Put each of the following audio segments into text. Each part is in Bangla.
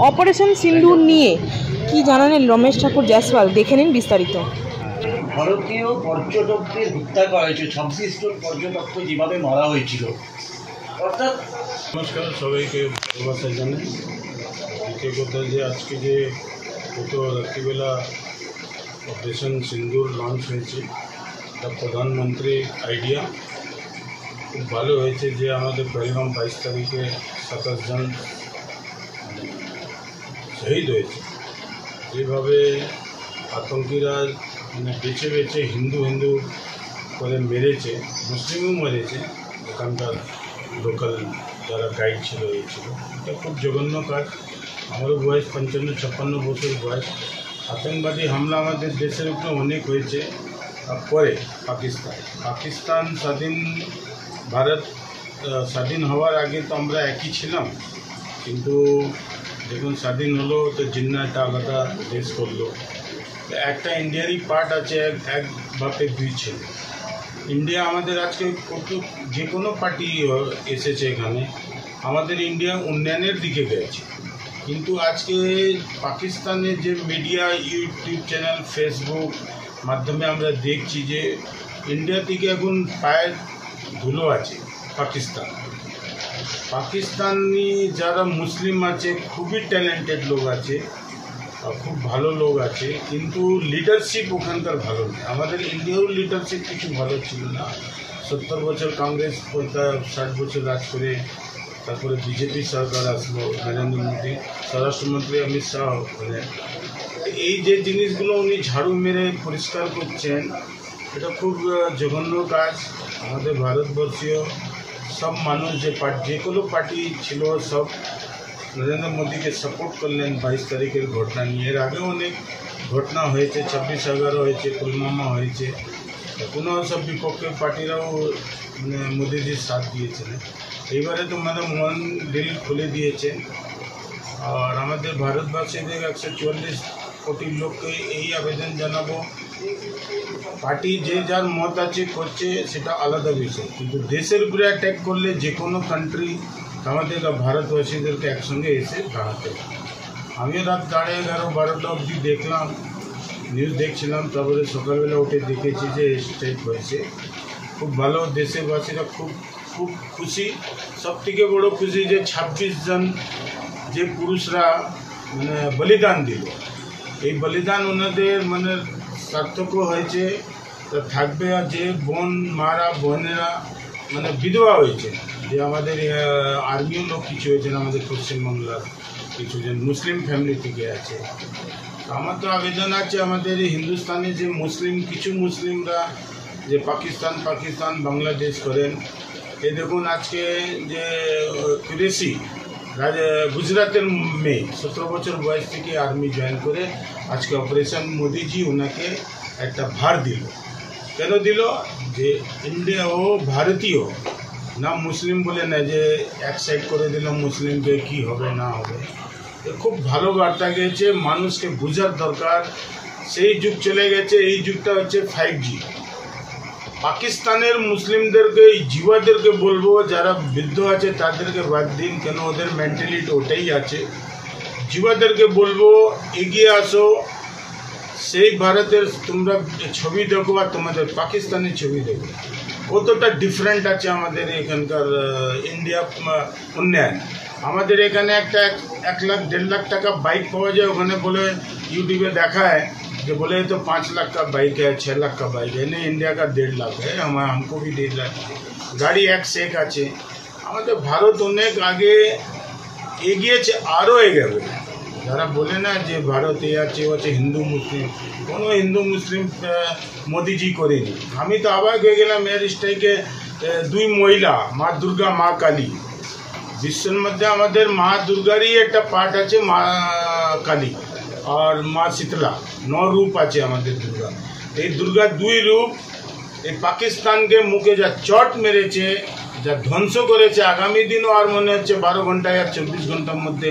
অপারেশন সিন্দুর নিয়ে কি জানালেন রমেশ ঠাকুর জয়সওয়াল, দেখে নিন বিস্তারিত। ভারতীয় পর্যটকদের হত্যা করা হয়েছে, 26 জন পর্যটককে যেভাবে মারা হয়েছিল, অর্থাৎ নমস্কার সবাইকে ভালোবাসা জানাই। দ্বিতীয় কথা যে আজকে যে গত রাত্রিবেলা অপারেশন সিন্দুর লঞ্চ হয়েছে, এটা প্রধানমন্ত্রী আইডিয়া খুব ভালো হয়েছে যে আমাদের পহেলগাম 22 তারিখে 27 জন শহীদ হয়েছে। যেভাবে আতঙ্কিরা বেছে বেছে হিন্দু হিন্দু করে মেরেছে, মুসলিমও মেরেছে, ওখানকার লোকাল যারা গাইড ছিল এই ছিল, এটা খুব জঘন্য কাজ। আমারও বয়স 55-56 বছর বয়স। আতঙ্কবাদী হামলা আমাদের দেশের উপরে অনেক হয়েছে। পরে পাকিস্তান ভারত স্বাধীন হওয়ার আগে তো আমরা একই ছিলাম, কিন্তু যখন স্বাধীন হলো তো জিন্না একটা আলাদা দেশ করলো। একটা ইন্ডিয়ারই পার্ট আছে, এক বাপে দুই ছেলে। ইন্ডিয়া আমাদের আজকে যে কোনো পার্টি এসেছে এখানে, আমাদের ইন্ডিয়া উন্নয়নের দিকে গেছে। কিন্তু আজকে পাকিস্তানের যে মিডিয়া, ইউটিউব চ্যানেল, ফেসবুক মাধ্যমে আমরা দেখছি যে ইন্ডিয়া থেকে এখন পায়ের ধুলো আছে পাকিস্তানি যারা মুসলিম আছে, খুবই ট্যালেন্টেড লোক আছে, খুব ভালো লোক আছে, কিন্তু লিডারশিপ ওখানকার ভালো নেই। আমাদের ইন্ডিয়ারও লিডারশিপ কিছু ভালো ছিল না। 70 বছর কংগ্রেস 60 বছর রাজ করে তারপরে বিজেপি সরকার আসলো, নরেন্দ্র মোদী, স্বরাষ্ট্রমন্ত্রী অমিত শাহ, এই যে জিনিসগুলো উনি ঝাড়ু মেরে পরিষ্কার করছেন, এটা খুব জঘন্য কাজ। আমাদের ভারতবর্ষীয় সব মানুষ যে কোনো পার্টি ছিল, সব নরেন্দ্র মোদীকে সাপোর্ট করলেন 22 তারিখের ঘটনা নিয়ে। এর আগেও অনেক ঘটনা হয়েছে, 26/11 হয়েছে, পুলওয়ামা হয়েছে, কোনো সব বিপক্ষের পার্টিরাও মোদীজির সাথ দিয়েছিলেন। এইবারে তো মন দিল খুলে দিয়েছে। আর আমাদের ভারতবাসীদের 144 কোটি লোককে এই আবেদন জানাবো, পার্টি যে যার মত আছে করছে, সেটা আলাদা বিষয়, কিন্তু দেশের উপরে অ্যাট্যাক করলে যে কোনো কান্ট্রি আমাদের ভারতবাসীদেরকে একসঙ্গে এসে দাঁড়াতে। আমিও রাত 11:30-12টা অবধি দেখলাম, নিউজ দেখছিলাম, তারপরে সকালবেলা উঠে দেখেছি যে স্ট্রাইক হয়েছে। খুব ভালো, দেশবাসীরা খুব খুব খুশি। সবথেকে বড় খুশি যে 26 জন যে পুরুষরা বলিদান দিল, এই বলিদান ওনাদের সার্থক হয়েছে, তা থাকবে। আর যে বোনেরা বিধবা হয়েছে, যে আমাদের আর্মিও লোক কিছু হয়েছেন, আমাদের পশ্চিমবাংলার কিছুজন মুসলিম ফ্যামিলি থেকে আছে। আমার তো আবেদন আছে, আমাদের হিন্দুস্তানে যে কিছু মুসলিমরা যে পাকিস্তান বাংলাদেশ করেন, এই দেখুন আজকে যে কুরেশি গুজরাটের মেয়ে 17 বছর বয়স থেকে আর্মি জয়েন করে আজকে অপারেশন মোদিজি ওনাকে একটা ভার দিল। কেন দিল? যে ইন্ডিয়া ও ভারতীয় না, মুসলিম বলে না যে এক সাইড করে দিল মুসলিমকে, কি হবে না হবে। খুব ভালো বার্তা গেছে, মানুষকে বোঝার দরকার। সেই যুগ চলে গেছে, এই যুগটা হচ্ছে 5G। পাকিস্তানের মুসলিমদেরকে, যুবাদেরকে বলবো, যারা বৃদ্ধ আছে তাদেরকে বাদ দিন, কেন ওদের মেন্টালিটি ওটাই আছে। যুবাদেরকে বলবো এগিয়ে আসো, সেই ভারতের তোমরা ছবি দেখো আর তোমাদের পাকিস্তানের ছবি দেখো, কতটা ডিফারেন্ট আছে আমাদের এখানকার ইন্ডিয়া উন্নয়ন। আমাদের এখানে একটা 1 লাখ 1.5 লাখ টাকা বাইক পাওয়া যায়, ওখানে বলে यूट्यूब দেখায় যে बोले तो 5 लाख का बाइक है, 6 लाख का बाइक है। नहीं, इंडिया का 1.5 लाख है, हमको भी 1.5 लाख গাড়ি এক শেখ আছে। আমাদের ভারত অনেক আগে এগিয়েছে, আরও এগোবে। যারা বলে না যে ভারতে আছে হচ্ছে হিন্দু মুসলিম, কোনো হিন্দু মুসলিম মোদিজি করেনি। আমি তো অবাক হয়ে গেলাম, এর স্ট্রাইকে 2 মহিলা, মা দুর্গা মা কালী। বিশ্বের মধ্যে আমাদের মা দুর্গারই একটা পার্ট আছে, মা কালী আর মা শীতলা, 9 রূপ আছে আমাদের দুর্গা। এই দুর্গার 2 রূপ এই পাকিস্তানকে মুখে যা চট মেরেছে, যা ধ্বংস করেছে, আগামী দিনও আর মনে হচ্ছে 12 ঘন্টায় আর 24 ঘন্টার মধ্যে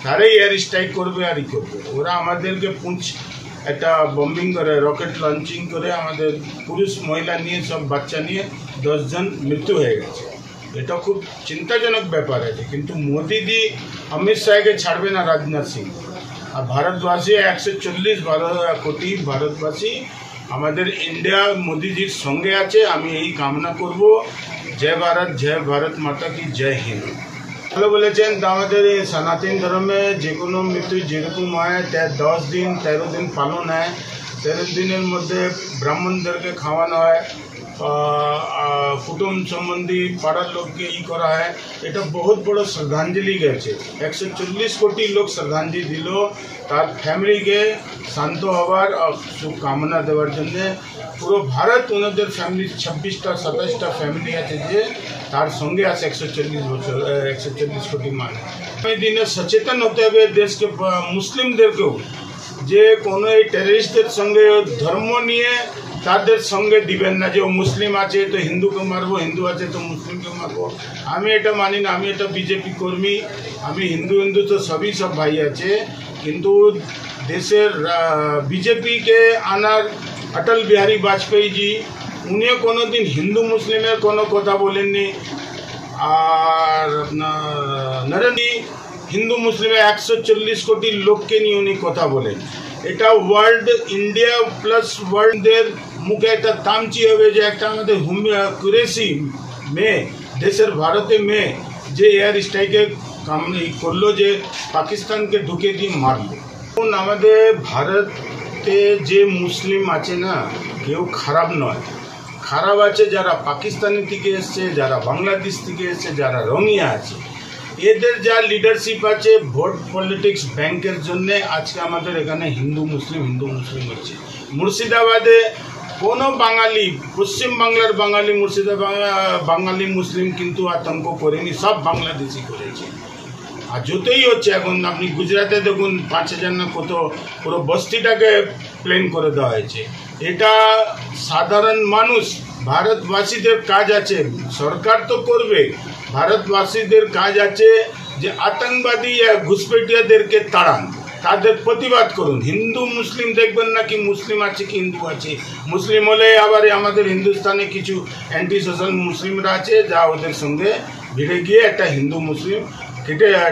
তারাই এয়ার স্ট্রাইক করবে আর করবে। ওরা আমাদেরকে একটা বম্বিং করে, রকেট লঞ্চিং করে আমাদের পুরুষ মহিলা নিয়ে, সব বাচ্চা নিয়ে 10 জন মৃত্যু হয়ে গেছে। এটা খুব চিন্তাজনক ব্যাপার আছে। কিন্তু মোদিজি অমিত শাহকে ছাড়বে না, রাজনাথ সিং। আর ভারতবাসী 140 কোটি ভারতবাসী আমাদের ইন্ডিয়া মোদিজির সঙ্গে আছে। আমি এই কামনা করব, জয় ভারত মাতা কি জয় হিন্দ। ভালো বলেছেন। আমাদের এই সনাতন ধর্মে যে কোনো মৃত্যু যেরকম হয় 10 দিন 13 দিন পালন হয়। 13 দিনের মধ্যে ব্রাহ্মণদেরকে খাওয়ানো হয়, কুটুম সম্বন্ধী পাড়ার লোককে করা হয়। এটা বহুত বড় শ্রদ্ধাঞ্জলি গেছে। 140 কোটি লোক শ্রদ্ধাঞ্জলি দিল তার ফ্যামিলিকে শান্ত হওয়ার শুভকামনা দেওয়ার জন্য। পুরো ভারত ওনাদের ফ্যামিলি 26টা 27টা ফ্যামিলি আছে যে তার সঙ্গে আছে 140 কোটি মানুষ। এই দিনে সচেতন হতে হবে দেশকে মুসলিমদেরকেও, যে কোনো এই টেররিস্টদের সঙ্গে ধর্ম নিয়ে তাদের সঙ্গে দিবেন না, যে ও মুসলিম আছে তো হিন্দুকে মারবো, হিন্দু আছে তো মুসলিমকে মারবো। আমি এটা মানি না। আমি এটা বিজেপি কর্মী। আমি হিন্দু তো সব ভাই আছে। কিন্তু দেশের বিজেপিকে আনার অটল বিহারী বাজপেয়ীজি, উনিও কোনো দিন হিন্দু মুসলিমের কোনো কথা বলেননি। আর আপনার নরেন্দ্র হিন্দু মুসলিমের 140 কোটি লোককে নিয়ে উনি কথা বলেন। এটা ওয়ার্ল্ড ইন্ডিয়া প্লাস ওয়ার্ল্ডের মুখে একটা তামচি হবে যে একটা আমাদের কুরেশি মেয়ে, দেশের ভারতে মেয়ে যে এয়ার স্ট্রাইকে করলো, যে পাকিস্তানকে ঢুকে দিয়ে মারলো। এখন আমাদের ভারতে যে মুসলিম আছে না, কেউ খারাপ নয়। খারাপ আছে যারা পাকিস্তানি থেকে এসছে, যারা বাংলাদেশ থেকে এসছে, যারা রঙিয়া আছে। এদের যা লিডারশিপ আছে ভোট পলিটিক্স ব্যাংকের জন্যে আজকে আমাদের এখানে হিন্দু মুসলিম হচ্ছে। মুর্শিদাবাদে কোনো বাঙালি, পশ্চিমবাংলার বাঙালি, বাঙালি মুসলিম কিন্তু আতঙ্ক করেনি, সব বাংলাদেশি করেছে। আর যতই হচ্ছে এখন আপনি গুজরাটে দেখুন 5000 না কত পুরো বস্তিটাকে প্লেন করে দেওয়া হয়েছে। এটা সাধারণ মানুষ, ভারতবাসীদের কাজ আছে, সরকার তো করবে, ভারতবাসীদের কাজ আছে যে আতঙ্কবাদী ঘুষপেটিয়াদেরকে তাড়ান, তাদের প্রতিবাদ করুন। হিন্দু মুসলিম দেখবেন না কি মুসলিম আছে কি হিন্দু আছে। মুসলিম হলে আবার আমাদের হিন্দুস্তানে কিছু অ্যান্টি সোশ্যাল মুসলিমরা আছে যা ওদের সঙ্গে ভিড়ে গিয়ে একটা হিন্দু মুসলিম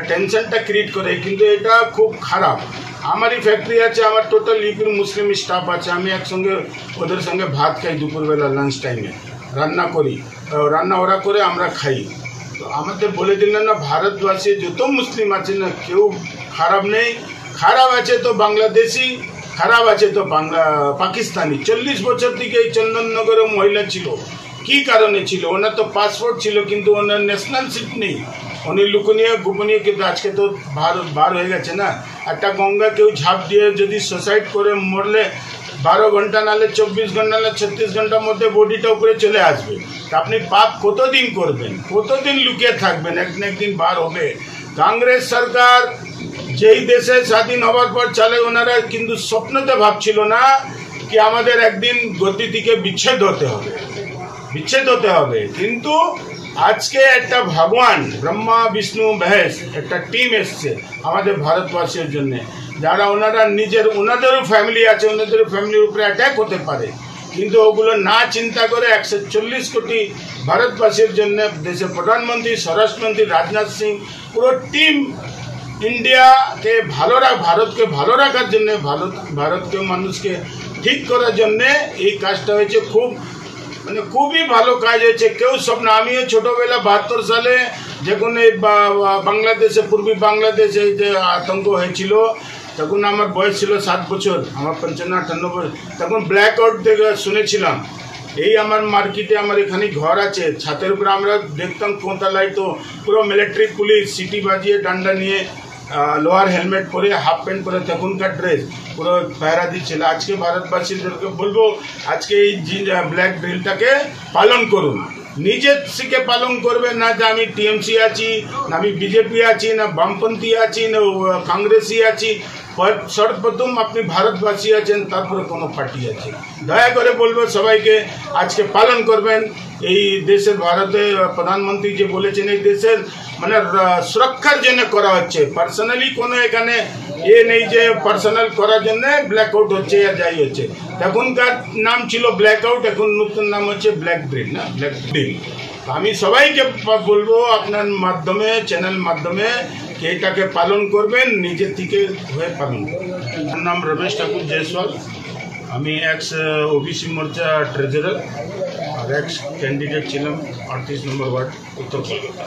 টেনশনটা ক্রিয়েট করে। কিন্তু এটা খুব খারাপ। আমারই ফ্যাক্টরি আছে, আমার টোটাল ইউপির মুসলিম স্টাফ আছে। আমি একসঙ্গে ওদের সঙ্গে ভাত খাই দুপুরবেলা লাঞ্চ টাইমে, রান্না করি, রান্না ওরা করে আমরা খাই। তো আমাদের বলে দিলেন না ভারতবাসী যত মুসলিম আছে না কেউ খারাপ নেই। খারাপ আছে তো বাংলাদেশি, খারাপ আছে তো পাকিস্তানি। 40 বছর থেকে এই চন্দননগরে মহিলা ছিল, কি কারণে ছিল? ওনার তো পাসপোর্ট ছিল কিন্তু ওনার ন্যাশনালশিপ নেই। উনি লুকনীয় গোপনীয়, কিন্তু আজকে তো বার হয়ে গেছে না। একটা গঙ্গা কেউ ঝাঁপ দিয়ে যদি সুসাইড করে মরলে 12 ঘন্টা নাহলে 24 ঘন্টা নাহলে 36 ঘন্টার মধ্যে বডিটা উপরে চলে আসবে। তা আপনি পাপ কতদিন করবেন, কতদিন লুকিয়ে থাকবেন? একদিন বার হবে। কংগ্রেস সরকার যেই দেশে স্বাধীন হওয়ার পর চলে, ওনারা কিন্তু স্বপ্নতে ভাবছিল না কি আমাদের একদিন গতি থেকে বিচ্ছেদ হতে হবে। কিন্তু আজকে একটা ভগবান ব্রহ্মা বিষ্ণু মহেশ একটা টিম এসছে আমাদের ভারতবাসীর জন্য, যারা ওনাদেরও ফ্যামিলি আছে, ওনাদের ফ্যামিলির উপরে অ্যাটাক হতে পারে, কিন্তু ওগুলো না চিন্তা করে 140 কোটি ভারতবাসীর জন্য দেশের প্রধানমন্ত্রী, স্বরাষ্ট্রমন্ত্রী রাজনাথ সিং, পুরো টিম ইন্ডিয়াকে ভারতকে ভালো রাখার জন্য, ভারতকে মানুষকে ঠিক করার জন্য এই কাজটা হয়েছে। খুবই ভালো কাজ হয়েছে। কেউ স্বপ্ন, আমিও ছোটোবেলা 72 সালে যখন এই বাংলাদেশে, পূর্বী বাংলাদেশে যে আতঙ্ক হয়েছিল, তখন আমার বয়স ছিল 7 বছর, আমার 55-58 বছর। তখন ব্ল্যাক আউট দেখে শুনেছিলাম। এই আমার মার্কেটে আমার এখানে ঘর আছে, ছাতের উপরে আমরা দেখতাম কোঁতালায় তো পুরো মিলিটারি পুলিশ সিটি বাজিয়ে ডান্ডা নিয়ে লোহার হেলমেট পরে হাফ প্যান্ট পরে তখনকার ড্রেস পুরো পায়রা দিচ্ছিল। আজকে ভারতবাসীদেরকে বলবো আজকে এই ব্ল্যাক ড্রিলটাকে পালন করুন, নিজে শিখে পালন করবেন না যে আমি টিএমসি আছি, না আমি বিজেপি আছি, না বামপন্থী আছি, না কংগ্রেসি আছি। সর্বপ্রথম আপনি ভারতবাসী আছেন, তারপরে কোনো পার্টি আছে। দয়া করে বলবো সবাইকে আজকে পালন করবেন। এই দেশের ভারতের প্রধানমন্ত্রী যে বলেছেন এই দেশের মানে সুরক্ষার জন্য করা হচ্ছে, পার্সোনালি কোনো এখানে নেই যে পার্সোনাল করার জন্য ব্ল্যাকআউট হচ্ছে আর যাই হচ্ছে। তখনকার নাম ছিল ব্ল্যাকআউট, এখন নতুন নাম হচ্ছে ব্ল্যাক ড্রিল, না ব্ল্যাক ড্রিল। আমি সবাইকে বলবো আপনার মাধ্যমে, চ্যানেল মাধ্যমে, কে এটাকে পালন করবেন, নিজের থেকে হয়ে পালন করবেন। আমার নাম রমেশ ঠাকুর জয়সওয়াল, আমি এক্স ওবিসি মোর্চা ট্রেজারার আর এক্স ক্যান্ডিডেট ছিলাম 38 নম্বর ওয়ার্ড, উত্তর কলকাতা।